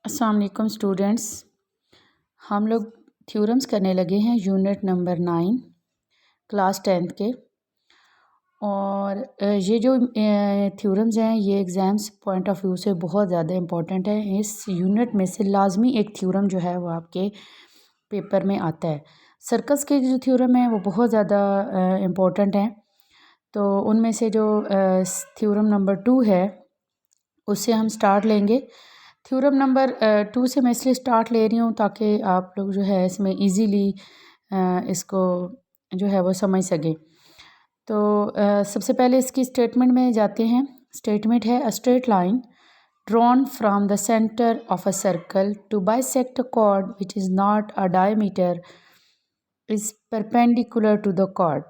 अस्सलाम वालेकुम स्टूडेंट्स। हम लोग थ्योरम्स करने लगे हैं यूनिट नंबर 9 क्लास 10th के। और ये जो थ्योरम्स हैं ये एग्ज़ाम्स पॉइंट ऑफ व्यू से बहुत ज़्यादा इम्पोर्टेंट है। इस यूनिट में से लाजमी एक थ्योरम जो है वो आपके पेपर में आता है। सर्कल्स के जो थ्योरम हैं वो बहुत ज़्यादा इम्पोर्टेंट हैं। तो उनमें से जो थ्योरम नंबर 2 है उससे हम स्टार्ट लेंगे। थ्योरम नंबर 2 से मैं इसलिए स्टार्ट ले रही हूँ ताकि आप लोग जो है इसमें इजीली इसको जो है वो समझ सकें। तो सबसे पहले इसकी स्टेटमेंट में जाते हैं। स्टेटमेंट है a straight line drawn from the center of a circle to bisect a chord which is not a diameter is perpendicular to the chord।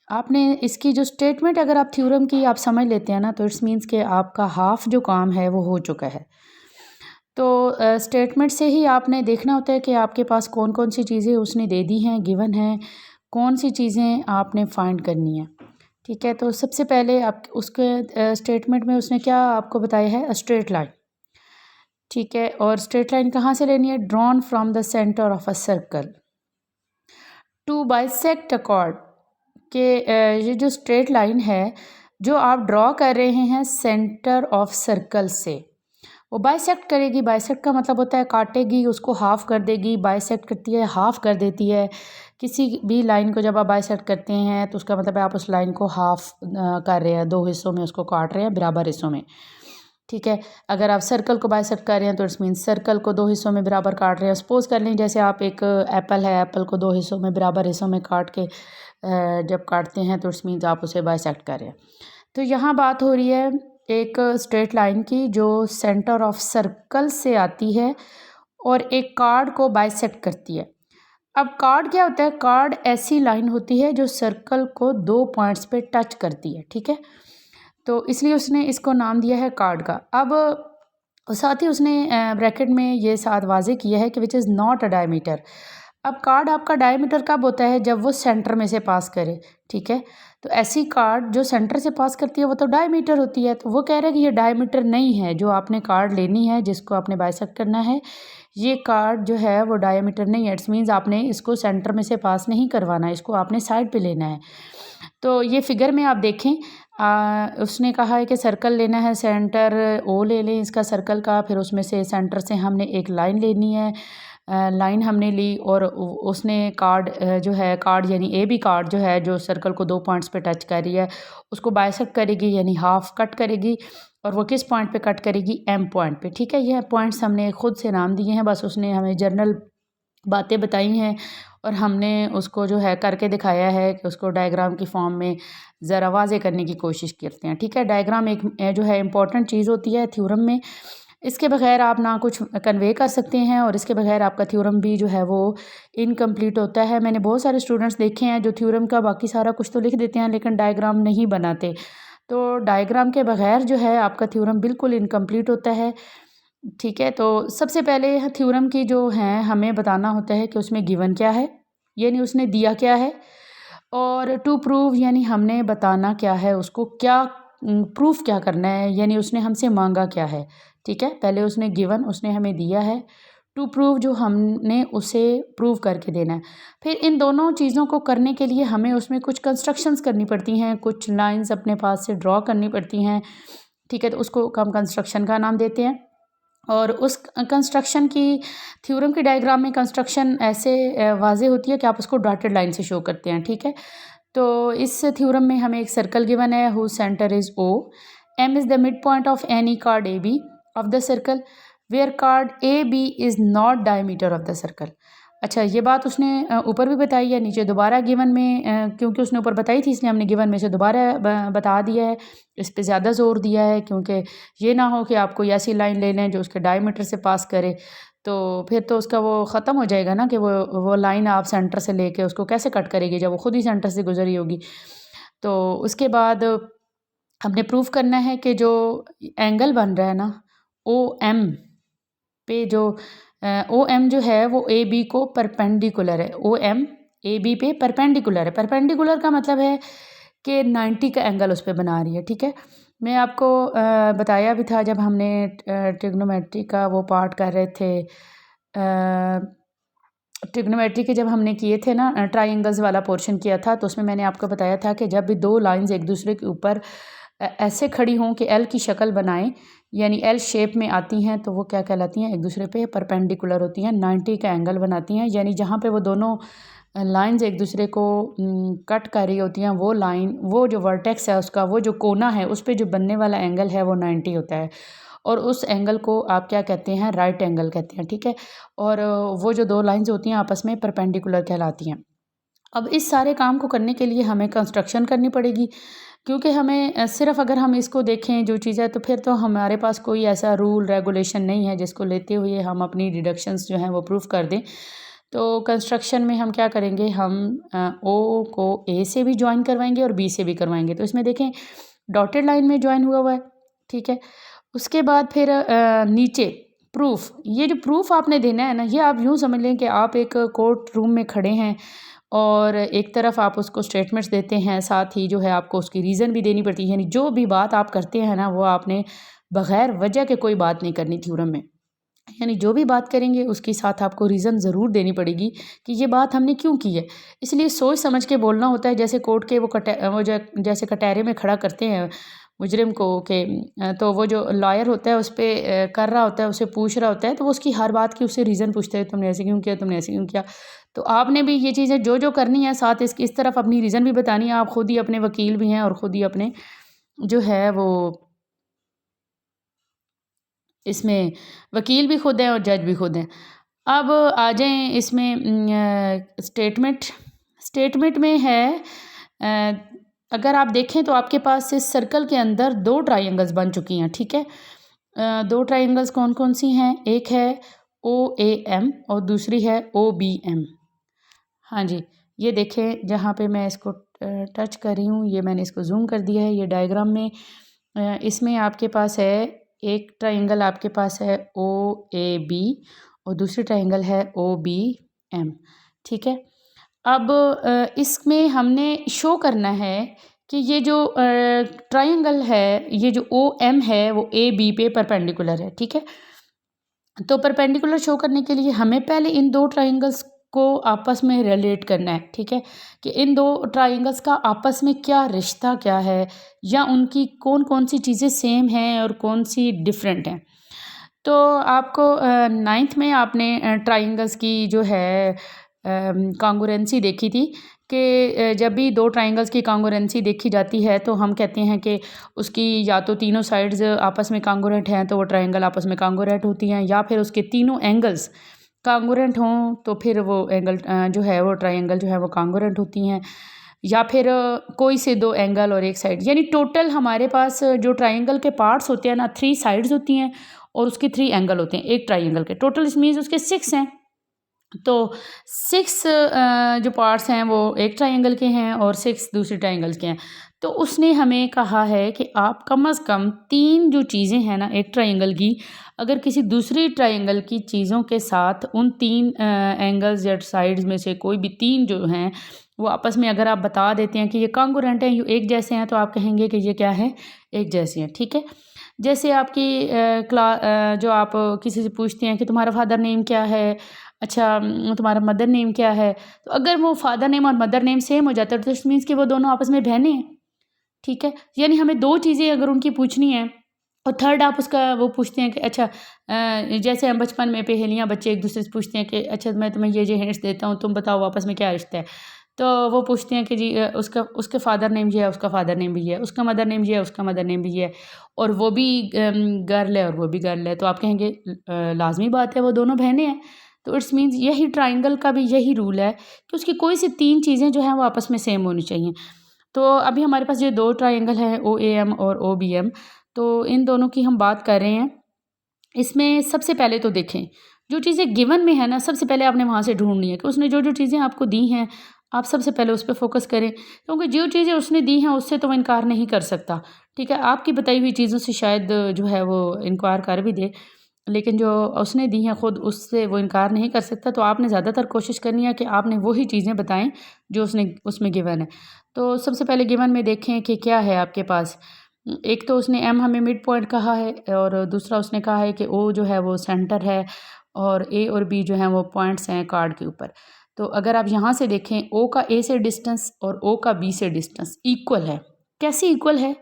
आपने इसकी जो स्टेटमेंट अगर आप थ्योरम की आप समझ लेते हैं ना तो इट्स मीन्स कि आपका हाफ जो काम है वो हो चुका है। तो स्टेटमेंट से ही आपने देखना होता है कि आपके पास कौन कौन सी चीज़ें उसने दे दी हैं, गिवन हैं, कौन सी चीज़ें आपने फाइंड करनी है। ठीक है, तो सबसे पहले आप उसके स्टेटमेंट में उसने क्या आपको बताया है, अ स्ट्रेट लाइन। ठीक है, और स्ट्रेट लाइन कहाँ से लेनी है, drawn from the centre of a circle to bisect a chord. के ये जो स्ट्रेट लाइन है जो आप ड्रॉ कर रहे हैं सेंटर ऑफ सर्कल से, वो बाइसेक्ट करेगी। बाइसेक्ट का मतलब होता है काटेगी, उसको हाफ़ कर देगी। बाइसेक्ट करती है, हाफ़ कर देती है। किसी भी लाइन को जब आप बाइसेक्ट करते हैं तो उसका मतलब है आप उस लाइन को हाफ़ कर रहे हैं, 2 हिस्सों में उसको काट रहे हैं, बराबर हिस्सों में। ठीक है, अगर आप सर्कल को बाइसेक्ट कर रहे हैं तो इट्स मीन्स सर्कल को 2 हिस्सों में बराबर काट रहे हैं। सपोज़ कर लें जैसे आप एक एप्पल है, एप्पल को 2 हिस्सों में बराबर हिस्सों में काट के जब काटते हैं तो इट्स मीन्स आप उसे बाइसेक्ट कर रहे हैं। तो यहाँ बात हो रही है एक स्ट्रेट लाइन की जो सेंटर ऑफ सर्कल से आती है और एक कार्ड को बाइसेक्ट करती है। अब कार्ड क्या होता है, कार्ड ऐसी लाइन होती है जो सर्कल को 2 पॉइंट्स पे टच करती है। ठीक है, तो इसलिए उसने इसको नाम दिया है कार्ड का। अब साथ ही उसने ब्रैकेट में ये साथ वाजे किया है कि which is not a diameter. अब कार्ड आपका डायमीटर कब होता है, जब वो सेंटर में से पास करे। ठीक है, तो ऐसी कार्ड जो सेंटर से पास करती है वो तो डायमीटर होती है। तो वो कह रहा है कि ये डायमीटर नहीं है, जो आपने कार्ड लेनी है जिसको आपने बाइसेक्ट करना है, ये कार्ड जो है वो डायमीटर नहीं है। इट्स मीन्स आपने इसको सेंटर में से पास नहीं करवाना, इसको आपने साइड पे लेना है। तो ये फिगर में आप देखें, उसने कहा है कि सर्कल लेना है, सेंटर ओ ले लें इसका सर्कल का, फिर उसमें से सेंटर से हमने एक लाइन लेनी है। लाइन हमने ली और उसने कार्ड जो है, कार्ड यानी ए बी कार्ड जो है जो सर्कल को 2 पॉइंट्स पे टच कर रही है उसको बाइसेक्ट करेगी यानी हाफ कट करेगी। और वो किस पॉइंट पे कट करेगी, एम पॉइंट पे। ठीक है, यह पॉइंट्स हमने खुद से नाम दिए हैं, बस उसने हमें जनरल बातें बताई हैं और हमने उसको जो है करके दिखाया है कि उसको डायग्राम की फॉर्म में ज़रा वाज़े करने की कोशिश करते हैं। ठीक है, डायग्राम एक जो है इम्पॉर्टेंट चीज़ होती है थ्योरम में। इसके बगैर आप ना कुछ कन्वे कर सकते हैं और इसके बगैर आपका थ्योरम भी जो है वो इनकम्प्लीट होता है। मैंने बहुत सारे स्टूडेंट्स देखे हैं जो थ्योरम का बाकी सारा कुछ तो लिख देते हैं लेकिन डायग्राम नहीं बनाते। तो डायग्राम के बगैर जो है आपका थ्योरम बिल्कुल इनकम्प्लीट होता है। ठीक है, तो सबसे पहले थ्योरम की जो है हमें बताना होता है कि उसमें गिवन क्या है, यानी उसने दिया क्या है, और टू प्रूव यानी हमने बताना क्या है, उसको क्या प्रूफ क्या करना है, यानी उसने हमसे मांगा क्या है। ठीक है, पहले उसने गिवन उसने हमें दिया है, टू प्रूव जो हमने उसे प्रूव करके देना है। फिर इन दोनों चीज़ों को करने के लिए हमें उसमें कुछ कंस्ट्रक्शंस करनी पड़ती हैं, कुछ लाइंस अपने पास से ड्रॉ करनी पड़ती हैं। ठीक है, तो उसको हम कंस्ट्रक्शन का नाम देते हैं। और उस कंस्ट्रक्शन की थ्योरम की डायग्राम में कंस्ट्रक्शन ऐसे वाज़े होती है कि आप उसको डॉटेड लाइन से शो करते हैं। ठीक है, तो इस थ्योरम में हमें एक सर्कल गिवन है whose centre is O, M is the mid point of any chord A B of the circle where chord A B is not diameter of the circle. अच्छा, ये बात उसने ऊपर भी बताई है, नीचे दोबारा गिवन में क्योंकि उसने ऊपर बताई थी इसलिए हमने गिवन में से दोबारा बता दिया है। इस पे ज़्यादा ज़ोर दिया है क्योंकि ये ना हो कि आप कोई ऐसी लाइन ले लें जो उसके डायमीटर से पास करे, तो फिर तो उसका वो ख़त्म हो जाएगा ना कि वो लाइन आप सेंटर से लेके उसको कैसे कट करेगी जब वो खुद ही सेंटर से गुजरी होगी। तो उसके बाद हमने प्रूव करना है कि जो एंगल बन रहा है ना ओ एम पे, जो ओ एम जो है वो ए बी को परपेंडिकुलर है। ओ एम ए बी पे परपेंडिकुलर है। परपेंडिकुलर का मतलब है कि 90 का एंगल उस पर बना रही है। ठीक है, मैं आपको बताया भी था जब हमने ट्रिग्नोमेट्री का वो पार्ट कर रहे थे, ट्रिग्नोमेट्री के जब हमने किए थे ना, ट्राइंगल्स वाला पोर्शन किया था, तो उसमें मैंने आपको बताया था कि जब भी दो लाइंस एक दूसरे के ऊपर ऐसे खड़ी हों कि एल की शक्ल बनाएं, यानी एल शेप में आती हैं, तो वो क्या कहलाती हैं, एक दूसरे पे परपेंडिकुलर होती हैं, 90 का एंगल बनाती हैं। यानी जहाँ पे वो दोनों लाइंस एक दूसरे को कट कर रही होती हैं, वो लाइन, वो जो वर्टेक्स है उसका, वो जो कोना है, उस पे जो बनने वाला एंगल है वो 90 होता है, और उस एंगल को आप क्या कहते हैं, राइट एंगल कहते हैं, ठीक है। और वो जो दो लाइंस होती हैं आपस में परपेंडिकुलर कहलाती हैं। अब इस सारे काम को करने के लिए हमें कंस्ट्रक्शन करनी पड़ेगी, क्योंकि हमें सिर्फ अगर हम इसको देखें जो चीज़ है, तो फिर तो हमारे पास कोई ऐसा रूल रेगुलेशन नहीं है जिसको लेते हुए हम अपनी डिडक्शंस जो हैं वो प्रूफ कर दें। तो कंस्ट्रक्शन में हम क्या करेंगे, हम ओ को ए से भी ज्वाइन करवाएंगे और बी से भी करवाएंगे। तो इसमें देखें डॉटेड लाइन में ज्वाइन हुआ हुआ है, ठीक है। उसके बाद फिर नीचे प्रूफ, ये जो प्रूफ आपने देना है ना, ये आप यूँ समझ लें कि आप एक कोर्ट रूम में खड़े हैं और एक तरफ आप उसको स्टेटमेंट्स देते हैं, साथ ही जो है आपको उसकी रीज़न भी देनी पड़ती है। यानी जो भी बात आप करते हैं ना, वो आपने बग़ैर वजह के कोई बात नहीं करनी थ्योरम में। यानी जो भी बात करेंगे उसके साथ आपको रीज़न ज़रूर देनी पड़ेगी कि ये बात हमने क्यों की है। इसलिए सोच समझ के बोलना होता है। जैसे कोर्ट के वो जैसे कटहरे में खड़ा करते हैं मुजरिम को कि तो वो जो लॉयर होता है उस पर कर रहा होता है, उसे पूछ रहा होता है, तो वो उसकी हर बात की उससे रीज़न पूछते हैं, तुमने ऐसे क्यों किया, तुमने ऐसे क्यों किया। तो आपने भी ये चीज़ें जो जो करनी है, साथ इस तरफ अपनी रीज़न भी बतानी है। आप खुद ही अपने वकील भी हैं और ख़ुद ही अपने जो है वो इसमें वकील भी खुद हैं और जज भी खुद हैं। अब आ जाएँ इसमें स्टेटमेंट में है, अगर आप देखें तो आपके पास इस सर्कल के अंदर दो ट्रायंगल्स बन चुकी हैं, ठीक है। दो ट्रायंगल्स कौन कौन सी हैं, एक है OAM और दूसरी है OBM। हाँ जी, ये देखें जहाँ पे मैं इसको टच कर रही हूँ, ये मैंने इसको जूम कर दिया है, ये डायग्राम में इसमें आपके पास है एक ट्रायंगल, आपके पास है OAB और दूसरी ट्रायंगल है OBM, ठीक है। अब इसमें हमने शो करना है कि ये जो ट्रायंगल है, ये जो OM है वो AB पे परपेंडिकुलर है, ठीक है। तो परपेंडिकुलर शो करने के लिए हमें पहले इन दो ट्रायंगल्स को आपस में रिलेट करना है, ठीक है, कि इन दो ट्रायंगल्स का आपस में क्या रिश्ता क्या है, या उनकी कौन कौन सी चीज़ें सेम हैं और कौन सी डिफरेंट हैं। तो आपको नाइन्थ में आपने ट्रायंगल्स की जो है कॉन्ग्रुएंसी देखी थी कि जब भी दो ट्रायंगल्स की कॉन्ग्रुएंसी देखी जाती है तो हम कहते हैं कि उसकी या तो तीनों साइड्स आपस में कॉन्ग्रुएंट हैं तो वो ट्रायंगल आपस में कॉन्ग्रुएंट होती हैं, या फिर उसके तीनों एंगल्स कॉन्ग्रुएंट हों तो फिर वो एंगल जो है वो ट्रायंगल जो है वो कॉन्ग्रुएंट होती हैं, या फिर कोई से दो एंगल और एक साइड। यानी टोटल हमारे पास जो ट्रायंगल के पार्ट्स होते हैं ना, 3 साइड्स होती हैं और उसके 3 एंगल होते हैं एक ट्रायंगल के। टोटल इस मीन्स उसके 6 हैं। तो 6 जो पार्ट्स हैं वो एक ट्रायंगल के हैं और 6 दूसरे ट्रायंगल्स के हैं। तो उसने हमें कहा है कि आप कम से कम 3 जो चीज़ें हैं ना एक ट्रायंगल की, अगर किसी दूसरी ट्रायंगल की चीज़ों के साथ उन 3 एंगल्स या साइड्स में से कोई भी 3 जो हैं वो आपस में अगर आप बता देते हैं कि ये कॉन्ग्रुएंट हैं, ये एक जैसे हैं, तो आप कहेंगे कि ये क्या है, एक जैसे हैं, ठीक है। जैसे आपकी जो आप किसी से पूछते हैं कि तुम्हारा फादर नेम क्या है, अच्छा तुम्हारा मदर नेम क्या है, तो अगर वो फादर नेम और मदर नेम सेम हो जाता है तो इट मीन्स कि वो दोनों आपस में बहनें हैं, ठीक है। यानी हमें 2 चीज़ें अगर उनकी पूछनी है और थर्ड आप उसका वो पूछते हैं कि अच्छा जैसे हम बचपन में पहेलियाँ बच्चे एक दूसरे से पूछते हैं कि अच्छा मैं तुम्हें ये हिंट्स देता हूँ, तुम बताओ आपस में क्या रिश्ता है। तो वो पूछते हैं कि जी उसका फादर नेम ये है, उसका फादर नेम भी ये है, उसका मदर नेम ये है, उसका मदर नेम भी ये है, और वो भी गर्ल है और वो भी गर्ल है, तो आप कहेंगे लाजमी बात है वो दोनों बहनें हैं। तो इट्स मीन्स यही ट्रायंगल का भी यही रूल है कि उसकी कोई सी 3 चीज़ें जो हैं वो आपस में सेम होनी चाहिए। तो अभी हमारे पास ये 2 ट्रायंगल हैं OAM और OBM, तो इन दोनों की हम बात कर रहे हैं। इसमें सबसे पहले तो देखें जो चीज़ें गिवन में है ना, सबसे पहले आपने वहाँ से ढूंढनी है कि उसने जो जो चीज़ें आपको दी हैं आप सबसे पहले उस पर फोकस करें, क्योंकि जो चीज़ें उसने दी हैं उससे तो वो इनकार नहीं कर सकता, ठीक है। आपकी बताई हुई चीज़ों से शायद जो है वो इनकार कर भी दे, लेकिन जो उसने दी हैं खुद उससे वो इनकार नहीं कर सकता। तो आपने ज़्यादातर कोशिश करनी है कि आपने वही चीज़ें बताएं जो उसने उसमें गिवन है। तो सबसे पहले गिवन में देखें कि क्या है आपके पास, एक तो उसने एम हमें मिड पॉइंट कहा है और दूसरा उसने कहा है कि ओ जो है वो सेंटर है और ए और बी जो है वो पॉइंट्स हैं कार्ड के ऊपर। तो अगर आप यहाँ से देखें ओ का ए से डिस्टेंस और ओ का बी से डिस्टेंस इक्वल है। कैसे इक्वल है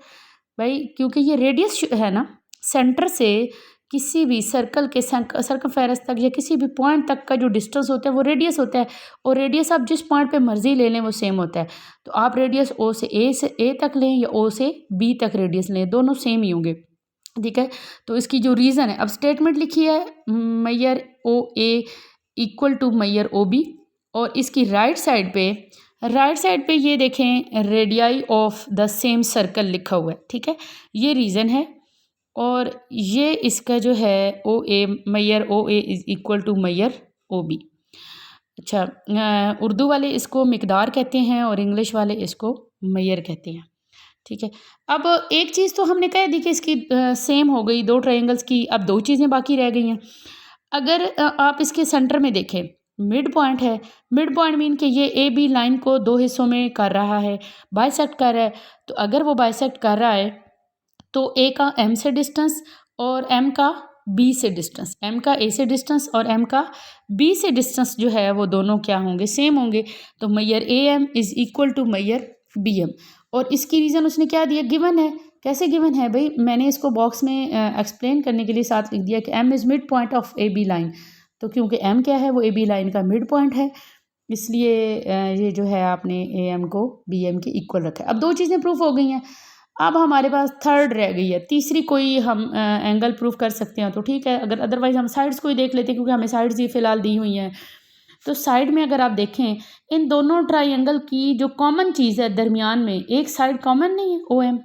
भाई? क्योंकि ये रेडियस है ना, सेंटर से किसी भी सर्कल के सर्कमफेरेंस तक या किसी भी पॉइंट तक का जो डिस्टेंस होता है वो रेडियस होता है। और रेडियस आप जिस पॉइंट पे मर्जी ले लें वो सेम होता है। तो आप रेडियस ओ से ए तक लें या ओ से बी तक रेडियस लें, दोनों सेम ही होंगे। ठीक है, तो इसकी जो रीज़न है, अब स्टेटमेंट लिखी है मैयर ओ ए इक्वल टू मैयर ओ बी, और इसकी राइट साइड पे ये देखें radii of the same circle लिखा हुआ है। ठीक है, ये रीज़न है। और ये इसका जो है ओ ए मैयर O A is equal to मैयर ओ बी। अच्छा, उर्दू वाले इसको मिकदार कहते हैं और इंग्लिश वाले इसको मैयर कहते हैं। ठीक है, अब एक चीज़ तो हमने कह दी कि इसकी सेम हो गई दो ट्रायंगल्स की, अब दो चीज़ें बाकी रह गई हैं। अगर आप इसके सेंटर में देखें, मिड पॉइंट है। मिड पॉइंट मीन कि ये ए बी लाइन को दो हिस्सों में कर रहा है, बाइसेक्ट कर रहा है। तो अगर वो बाइसेक्ट कर रहा है तो ए का एम से डिस्टेंस और एम का बी से डिस्टेंस, एम का ए से डिस्टेंस और एम का बी से डिस्टेंस जो है वो दोनों क्या होंगे? सेम होंगे। तो मैयर A M is equal to मैयर बी एम। और इसकी रीज़न उसने क्या दिया? गिवन है। कैसे गिवन है भाई? मैंने इसको बॉक्स में एक्सप्लेन करने के लिए साथ लिख दिया कि M is mid point of A B line. तो क्योंकि एम क्या है? वो ए बी लाइन का मिड पॉइंट है, इसलिए ये जो है आपने ए एम को बी एम के इक्वल रखा है। अब दो चीज़ें प्रूफ हो गई हैं। अब हमारे पास थर्ड रह गई है, तीसरी कोई हम एंगल प्रूफ कर सकते हैं तो ठीक है, अगर अदरवाइज़ हम साइड्स को ही देख लेते हैं क्योंकि हमें साइड्स ही फ़िलहाल दी हुई हैं। तो साइड में अगर आप देखें, इन दोनों ट्रायंगल की जो कॉमन चीज़ है दरमियान में, एक साइड कॉमन नहीं है ओ एम,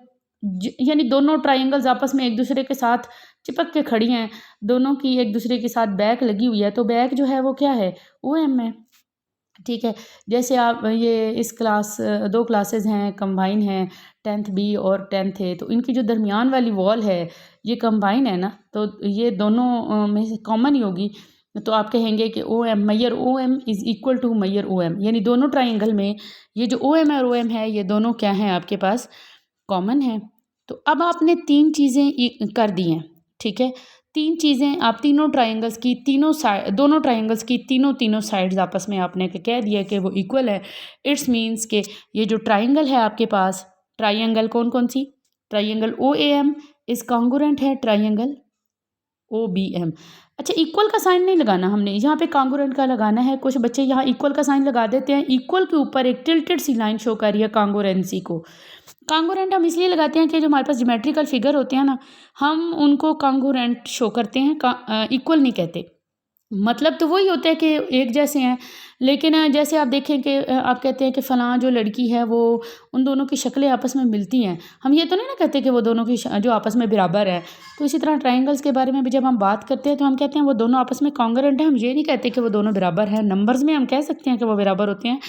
यानी दोनों ट्रायंगल्स आपस में एक दूसरे के साथ चिपक के खड़ी हैं, दोनों की एक दूसरे के साथ बैक लगी हुई है, तो बैक जो है वो क्या है? ओ एम है। ठीक है, जैसे आप ये इस क्लास दो क्लासेस हैं कंबाइन हैं, 10th बी और 10th ए, तो इनकी जो दरमियान वाली वॉल है ये कंबाइन है ना, तो ये दोनों में से कॉमन ही होगी। तो आप कहेंगे कि ओ एम मैयर O M is equal to मैयर ओ एम, यानी दोनों ट्राइंगल में ये जो ओ एम और ओ एम है ये दोनों क्या हैं आपके पास? कॉमन है। तो अब आपने तीन चीज़ें कर दी हैं। ठीक है, तीन चीज़ें आप तीनों ट्रायंगल्स की तीनों साइड दोनों ट्रायंगल्स की तीनों साइड्स आपस में आपने कह दिया कि वो इक्वल है। इट्स मीन्स के ये जो ट्रायंगल है आपके पास, ट्रायंगल कौन कौन सी? Triangle O A M is congruent है ट्रायंगल ओ बी एम। अच्छा, इक्वल का साइन नहीं लगाना हमने, यहाँ पे कॉन्ग्रुएंट का लगाना है। कुछ बच्चे यहाँ इक्वल का साइन लगा देते हैं, इक्वल के ऊपर एक टिल्टेड सी लाइन शो कर रही है कॉन्ग्रुएंसी को। कॉन्ग्रुएंट हम इसलिए लगाते हैं कि जो हमारे पास ज्योमेट्रिकल फिगर होते हैं ना, हम उनको कॉन्ग्रुएंट शो करते हैं, इक्वल नहीं कहते। मतलब तो वही होता है कि एक जैसे हैं, लेकिन जैसे आप देखें कि आप कहते हैं कि फ़लाँ जो लड़की है वो, उन दोनों की शक्लें आपस में मिलती हैं, हम ये तो नहीं ना कहते कि वो दोनों की जो आपस में बराबर है। तो इसी तरह ट्रायंगल्स के बारे में भी जब हम बात करते हैं तो हम कहते हैं वो दोनों आपस में कॉन्ग्रुएंट हैं, हम ये नहीं कहते कि वो दोनों बराबर हैं। नंबर्स में हम कह सकते हैं कि वो बराबर होते हैं,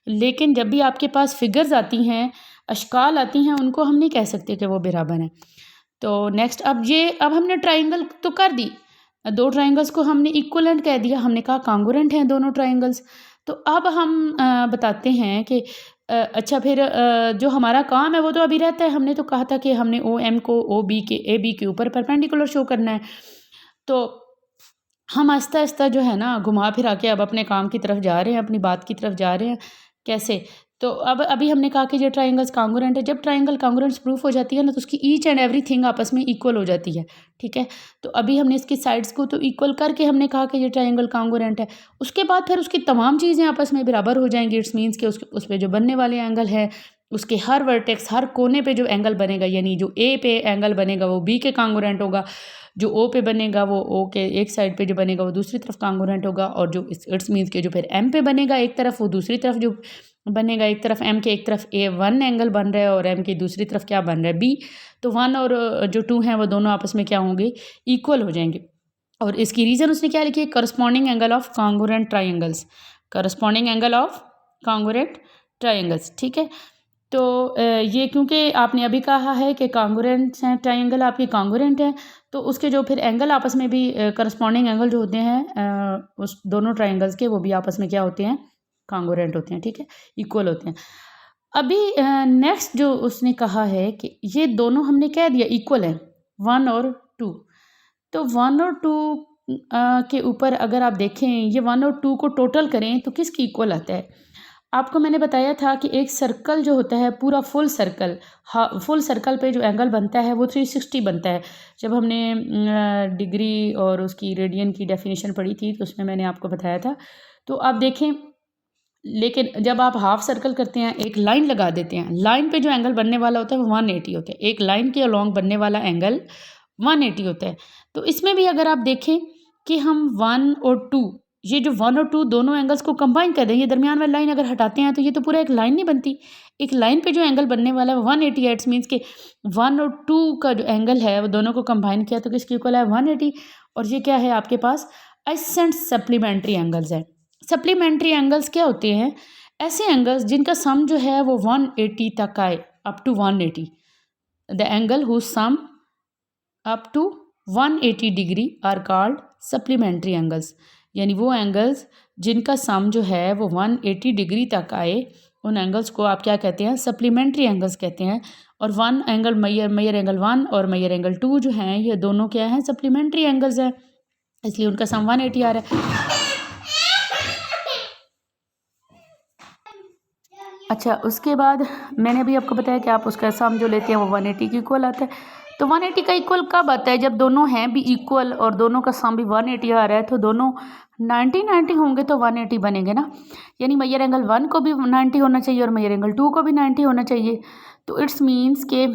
लेकिन जब भी आपके पास फिगर्स आती हैं, अशकाल आती हैं, उनको हम नहीं कह सकते कि वो बराबर हैं। तो नेक्स्ट, अब हमने ट्रायंगल तो कर दी, दो ट्रायंगल्स को हमने इक्वलेंट कह दिया, हमने कहा कॉन्ग्रुएंट हैं दोनों ट्रायंगल्स। तो अब हम बताते हैं कि अच्छा फिर जो हमारा काम है वो तो अभी रहता है। हमने तो कहा था कि हमने ओ एम को ए बी के ऊपर परपेंडिकुलर शो करना है। तो हम आहिस्ता आहिस्ता जो है ना घुमा फिरा के अब अपने काम की तरफ जा रहे हैं, अपनी बात की तरफ जा रहे हैं। कैसे? तो अब अभी हमने कहा कि ये ट्रायंगल्स कॉन्ग्रुएंट है। जब ट्रायंगल कॉन्ग्रुएंस प्रूफ हो जाती है ना तो उसकी ईच एंड एवरीथिंग आपस में इक्वल हो जाती है। ठीक है, तो अभी हमने इसकी साइड्स को तो इक्वल करके हमने कहा कि ये ट्रायंगल कॉन्ग्रुएंट है। उसके बाद फिर उसकी तमाम चीज़ें आपस में बराबर हो जाएंगी। इट्स मीन्स कि उस पर जो बनने वाले एंगल है, उसके हर वर्टेक्स, हर कोने पे जो एंगल बनेगा, यानी जो ए पे एंगल बनेगा वो बी के कॉन्ग्रुएंट होगा, जो ओ पे बनेगा वो ओ के एक साइड पे जो बनेगा वो दूसरी तरफ कॉन्ग्रुएंट होगा, और जो इट्स मीन्स के जो फिर एम पे बनेगा एक तरफ, वो दूसरी तरफ जो बनेगा एक तरफ एम के एक तरफ ए वन एंगल बन रहा है और एम की दूसरी तरफ क्या बन रहा है? बी। तो वन और जो टू हैं वो दोनों आपस में क्या होंगे? इक्वल हो जाएंगे। और इसकी रीज़न उसने क्या लिखी है? Corresponding angle of congruent triangles, corresponding angle of congruent triangles. ठीक है, तो ये क्योंकि आपने अभी कहा है कि कॉन्ग्रुएंट्स हैं ट्रायंगल, आपके कॉन्ग्रुएंट हैं, तो उसके जो फिर एंगल आपस में भी करस्पॉन्डिंग एंगल जो होते हैं उस दोनों ट्रायंगल्स के, वो भी आपस में क्या होते हैं? कॉन्ग्रुएंट होते हैं। ठीक है, इक्वल होते हैं। अभी नेक्स्ट जो उसने कहा है कि ये दोनों हमने कह दिया इक्वल है, 1 और 2। तो 1 और 2 के ऊपर अगर आप देखें, ये 1 और 2 को टोटल करें तो किसकी इक्वल आता है? आपको मैंने बताया था कि एक सर्कल जो होता है, पूरा फुल सर्कल, फुल सर्कल पे जो एंगल बनता है वो 360 बनता है। जब हमने डिग्री और उसकी रेडियन की डेफिनेशन पढ़ी थी तो उसमें मैंने आपको बताया था। तो आप देखें, लेकिन जब आप हाफ सर्कल करते हैं, एक लाइन लगा देते हैं, लाइन पे जो एंगल बनने वाला होता है वो 180 होता है। एक लाइन के अलॉन्ग बनने वाला एंगल 180 होता है। तो इसमें भी अगर आप देखें कि हम 1 और 2, ये जो 1 और 2 दोनों एंगल्स को कंबाइन कर दें, ये दरमियान वाली लाइन अगर हटाते हैं तो ये तो पूरा एक लाइन नहीं बनती। एक लाइन पे जो एंगल बनने वाला है 180 है। इट्स मीन्स कि 1 और 2 का जो एंगल है वो दोनों को कंबाइन किया तो किसकी इक्वल है? 180। और ये क्या है आपके पास? एडजेसेंट सप्लीमेंट्री एंगल्स है। सप्लीमेंट्री एंगल्स क्या होते हैं? ऐसे एंगल्स जिनका सम जो है वो 180 तक आए, up to 180। The angle whose sum up to 180 degree are called supplementary angles. यानी वो एंगल्स जिनका सम जो है वो 180 डिग्री तक आए, उन एंगल्स को आप क्या कहते हैं? सप्लीमेंट्री एंगल्स कहते हैं। और वन एंगल मेजर एंगल 1 और मेजर एंगल 2 जो हैं, ये दोनों क्या हैं? सप्लीमेंट्री एंगल्स हैं, इसलिए उनका सम 180 आ रहा है। अच्छा, उसके बाद मैंने अभी आपको बताया कि आप उसका सम जो लेते हैं वो 180 के इक्वल आता है। तो 180 का इक्वल कब आता है? जब दोनों हैं भी इक्वल और दोनों का सम भी 180 आ रहा है, तो दोनों 90 होंगे तो 180 बनेंगे ना। यानी मेजर एंगल 1 को भी 90 होना चाहिए और मेजर एंगल 2 को भी 90 होना चाहिए। तो इट्स मीन्स कि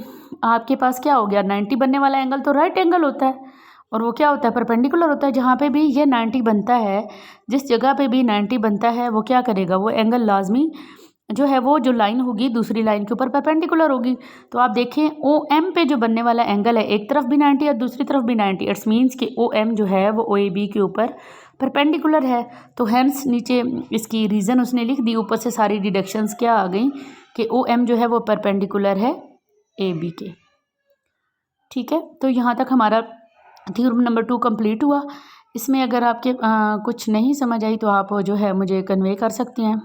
आपके पास क्या हो गया? 90 बनने वाला एंगल तो राइट एंगल होता है, और वो क्या होता है? परपेंडिकुलर होता है। जहाँ पे भी ये 90 बनता है, जिस जगह पे भी 90 बनता है, वो क्या करेगा? वो एंगल लाजमी जो है वो जो लाइन होगी दूसरी लाइन के ऊपर परपेंडिकुलर होगी। तो आप देखें, ओ एम पे जो बनने वाला एंगल है, एक तरफ भी 90 और दूसरी तरफ भी 90। इट्स मीन्स कि ओ एम जो है वो ओ ए बी के ऊपर परपेंडिकुलर है। तो हैंस नीचे इसकी रीज़न उसने लिख दी, ऊपर से सारी डिडक्शंस क्या आ गई कि ओ एम जो है वो परपेंडिकुलर है ए बी के। ठीक है, तो यहाँ तक हमारा थ्योरम नंबर 2 कंप्लीट हुआ। इसमें अगर आपके कुछ नहीं समझ आई तो आप जो है मुझे कन्वे कर सकती हैं।